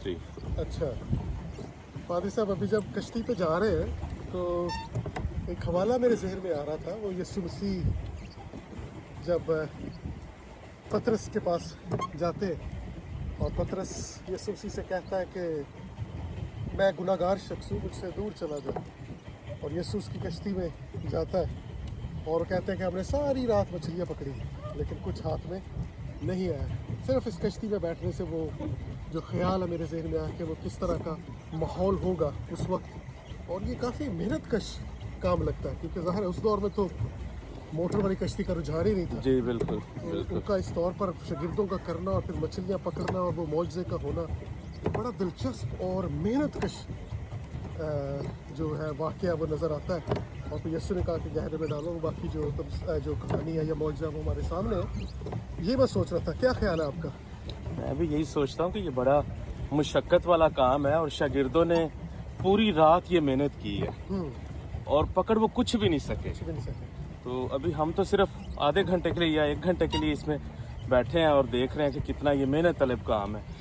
जी। अच्छा पादी साहब, अभी जब कश्ती पे जा रहे हैं तो एक हवाला मेरे जहन में आ रहा था। वो यीशु मसीह जब पतरस के पास जाते और पतरस यीशु मसीह से कहता है कि मैं गुनाहगार शख्स हूँ, मुझसे दूर चला जा। और यीशु उसकी कश्ती में जाता है और कहते हैं कि हमने सारी रात मछलियाँ पकड़ी लेकिन कुछ हाथ में नहीं आया। सिर्फ इस कश्ती में बैठने से वो जो ख्याल है मेरे जहन में आया कि वो किस तरह का माहौल होगा उस वक्त। और ये काफ़ी मेहनत कश काम लगता है क्योंकि ज़ाहिर है उस दौर में तो मोटर वाली कश्ती का रुझान ही नहीं था। जी बिल्कुल तो बिल्कुल। उनका इस तौर पर शागिर्दों का करना और फिर मछलियाँ पकड़ना और वो मौजज़े का होना बड़ा दिलचस्प और मेहनत कश जो है वाक़या वो नज़र आता है। और फिर यीशु ने कहा कि गहरे में डालो, बाकी जो कहानी है या मौजज़ा वो हमारे सामने है। ये मैं सोच रहा था, क्या ख्याल है आपका? मैं भी यही सोचता हूँ कि ये बड़ा मुशक्क़त वाला काम है और शागिर्दों ने पूरी रात ये मेहनत की है और पकड़ वो कुछ भी नहीं सके। कुछ भी नहीं सके। तो अभी हम तो सिर्फ आधे घंटे के लिए या 1 घंटे के लिए इसमें बैठे हैं और देख रहे हैं कि कितना ये मेहनत तलब काम है।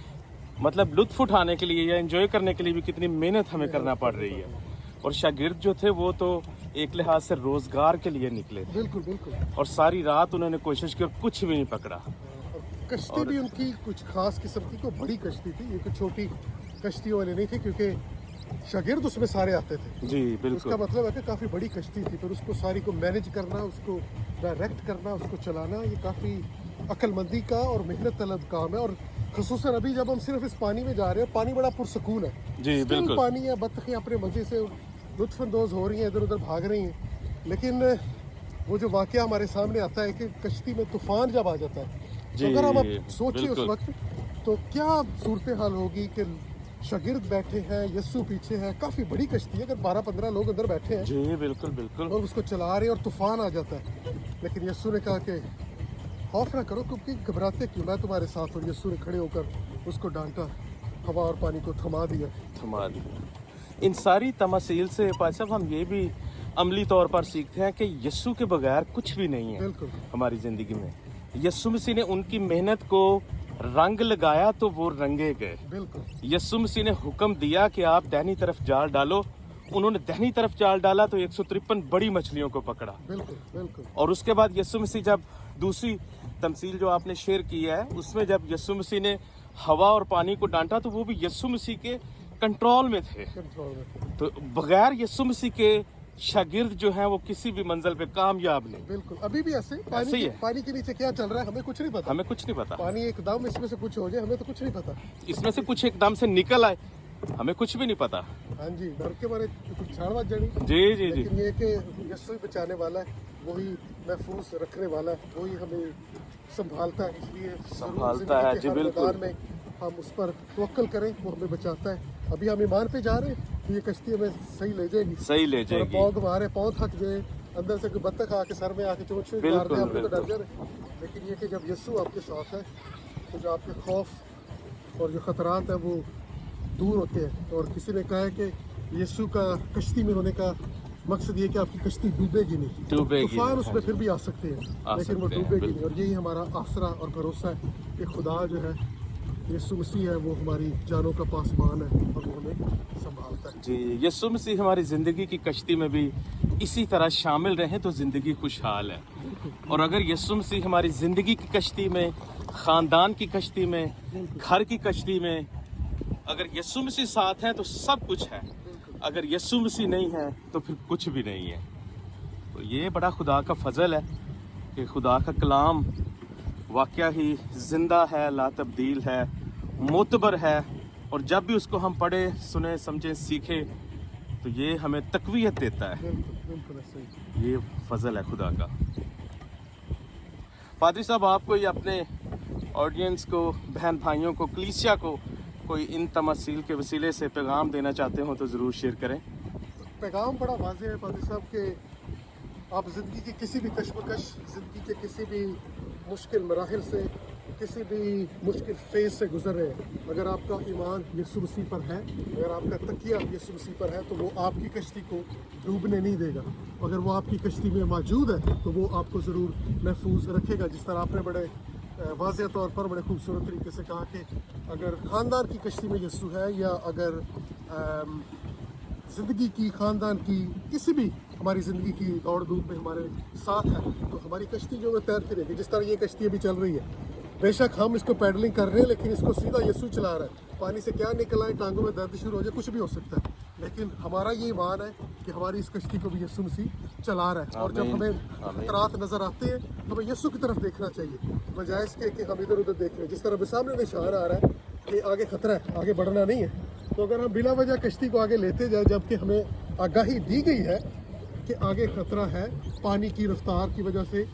मतलब लुत्फ़ उठाने के लिए या एंजॉय करने के लिए भी कितनी मेहनत हमें करना पड़ रही है। और शागिर्द जो थे वो तो एक लिहाज से रोज़गार के लिए निकले थे। बिल्कुल बिल्कुल। और सारी रात उन्होंने कोशिश की और कुछ भी नहीं पकड़ा। और कश्ती भी उनकी कुछ खास किस्म की, को बड़ी कश्ती थी, ये कोई छोटी कश्ती वाली नहीं थी क्योंकि शागिर्द उसमें सारे आते थे। जी बिल्कुल। उसका मतलब है कि काफ़ी बड़ी कश्ती थी, फिर उसको सारी को मैनेज करना, उसको डायरेक्ट करना, उसको चलाना, ये काफ़ी अक्लमंदी का और मेहनत तलब काम है। और ख़ुसूसन अभी जब हम सिर्फ इस पानी में जा रहे हैं, पानी बड़ा पुरसकून है। जी स्टिल बिल्कुल। पानी है, बत्तखें अपने मज़े से लुत्फ़अंदोज़ हो रही हैं, इधर उधर भाग रही हैं। लेकिन वो जो वाक़या हमारे सामने आता है कि कश्ती में तूफ़ान जब आ जाता है, तो अगर हम अब सोचिए उस बिल्कुल। वक्त तो क्या सूरत हाल होगी कि शागिर्द बैठे हैं, यीशु पीछे है, काफ़ी बड़ी कश्ती है, अगर 12-15 लोग अंदर बैठे हैं जी बिल्कुल बिल्कुल। और उसको चला रहे हैं और तूफ़ान आ जाता है। लेकिन यीशु ने कहा कि खौफ ना करो, क्योंकि घबराते क्यों, मैं तुम्हारे साथ हूँ। यीशु ने खड़े होकर उसको डांटा, हवा और पानी को थमा दिया। थमा दिया। इन सारी तमासील से पास साहब हम ये भी अमली तौर पर सीखते हैं कि यीशु के बगैर कुछ भी नहीं है बिल्कुल हमारी ज़िंदगी में। यीशु मसीह ने उनकी मेहनत को रंग लगाया तो वो रंगे गए। बिल्कुल यीशु मसीह ने हुक्म दिया कि आप दाहिनी तरफ जाल डालो, उन्होंने दाहिनी तरफ जाल डाला तो 153 बड़ी मछलियों को पकड़ा। बिल्कुल बिल्कुल। और उसके बाद यीशु मसीह जब दूसरी तमसील जो आपने शेयर की है उसमें जब यीशु मसीह ने हवा और पानी को डांटा तो वो भी यीशु मसीह के कंट्रोल में थे। कंट्रोल में। तो बगैर यीशु मसीह के शागिर्द जो हैं वो किसी भी मंजिल पे कामयाब नहीं। बिल्कुल अभी भी ऐसे ऐसे ही है। पानी के नीचे क्या चल रहा है हमें कुछ नहीं पता। हमें कुछ नहीं पता। पानी एकदम इसमें से कुछ हो जाए हमें तो कुछ नहीं पता। इसमें से कुछ एकदम से निकल आए हमें कुछ भी नहीं पता। हाँ जी, डर के मारे कुछ झाड़वा जड़ी। जी जी जी। लेकिन ये कि यीशु ही बचाने वाला है, वही महफूज रखने वाला है, वही हमें संभालता है। इसलिए संभालता है, जी बिल्कुल। में हम उस पर तवक्कल करें, वो हमें बचाता है। अभी हम ईमान पे जा रहे हैं कि ये कश्ती हमें सही ले जाएगी। सही ले और जाएगी। पाँव हमारे पाँव थक जाए, अंदर से कोई बत्तख आके सर में आके चोट मार बिल्कुल, दे, हम तो डर बिल्कुल। जाए। लेकिन ये कि जब यीशु आपके साथ है तो जो आपके खौफ और जो खतरात है वो दूर होते हैं। और किसी ने कहा है कि यीशु का कश्ती में होने का मकसद ये कि आपकी कश्ती डूबेगी नहीं। डूबेगी तूफान नहीं, उसमें फिर भी आ सकते हैं लेकिन वो सकते हैं, डूबेगी नहीं। बिल्कुल। और यही हमारा आसरा और भरोसा है कि खुदा जो है, यीशु मसीह है, वो हमारी जानों का पासबान है और वो हमें संभालता है। जी यीशु मसीह हमारी ज़िंदगी की कश्ती में भी इसी तरह शामिल रहें तो ज़िंदगी खुशहाल है। और अगर यीशु मसीह हमारी ज़िंदगी की कश्ती में, ख़ानदान की कश्ती में, घर की कश्ती में, अगर यीशु मसीह साथ हैं तो सब कुछ है। अगर यीशु मसीह नहीं है तो फिर कुछ भी नहीं है। तो ये बड़ा खुदा का फजल है कि खुदा का कलाम वाकया ही ज़िंदा है, ला तब्दील है, मोतबर है। और जब भी उसको हम पढ़े, सुने, समझें, सीखें तो ये हमें तक़वियत देता है। बिल्कुल बिल्कुल ऐसे ही। ये फजल है खुदा का। पादरी साहब, आप कोई अपने ऑडियंस को, बहन भाइयों को, कलीसिया को कोई इन तमसील के वसीले से पैगाम देना चाहते हो तो ज़रूर शेयर करें। पैगाम बड़ा वाज़ेह है पादी साहब के आप ज़िंदगी की किसी भी कश्मकश, ज़िंदगी के किसी भी मुश्किल मराहिल से, किसी भी मुश्किल फेज से गुजर रहे हैं, अगर आपका ईमान यीशु मसीह पर है, अगर आपका तकिया यीशु मसीह पर है तो वो आपकी कश्ती को डूबने नहीं देगा। अगर वो आपकी कश्ती में मौजूद है तो वो आपको ज़रूर महफूज रखेगा। जिस तरह आपने बड़े वाज़ेह तौर पर बड़े खूबसूरत तरीके से कहा कि अगर ख़ानदान की कश्ती में यस्सु है या अगर ज़िंदगी की ख़ानदान की किसी भी हमारी ज़िंदगी की दौड़ धूप में हमारे साथ है तो हमारी कश्ती जो है तैरती रहेगी। जिस तरह ये कश्ती अभी चल रही है, बेशक हम इसको पैडलिंग कर रहे हैं लेकिन इसको सीधा यस्सु चला रहा है। पानी से क्या निकल आए, टांगों में दर्द शुरू हो जाए, कुछ भी हो सकता है, लेकिन हमारा ये ईमान है कि हमारी इस कश्ती को भी यस्सु मसीह चला रहा है। और जब हमें खतरात नज़र आते हैं तो हमें यस्सु की तरफ देखना चाहिए बजाय इसके कि हम इधर उधर देख रहे हैं। जिस तरह सामने निशान आ रहा है कि आगे खतरा है, आगे बढ़ना नहीं है, तो अगर हम बिला वजह कश्ती को आगे लेते जाए जबकि हमें आगाही दी गई है कि आगे खतरा है, पानी की रफ्तार की वजह से,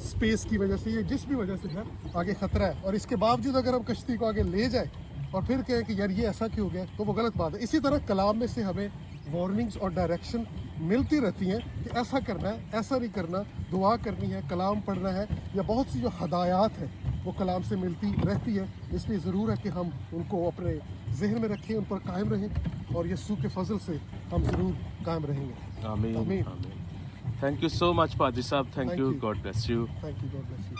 स्पेस की वजह से, ये जिस भी वजह से है आगे खतरा है, और इसके बावजूद अगर हम कश्ती को आगे ले जाए और फिर कहें कि यार ये ऐसा क्यों हो गया, तो वो गलत बात है। इसी तरह कलाम में से हमें वार्निंग्स और डायरेक्शन मिलती रहती हैं कि ऐसा करना है, ऐसा नहीं करना, दुआ करनी है, कलाम पढ़ना है, या बहुत सी जो हदायत है वो कलाम से मिलती रहती है। इसलिए ज़रूर है कि हम उनको अपने जहन में रखें, उन पर कायम रहें, और यस्सु के फजल से हम ज़रूर कायम रहेंगे। आमीन आमीन। आमीन। थैंक यू सो मच पादी साहब, thank Thank you, you. God bless you. Thank you, God bless you.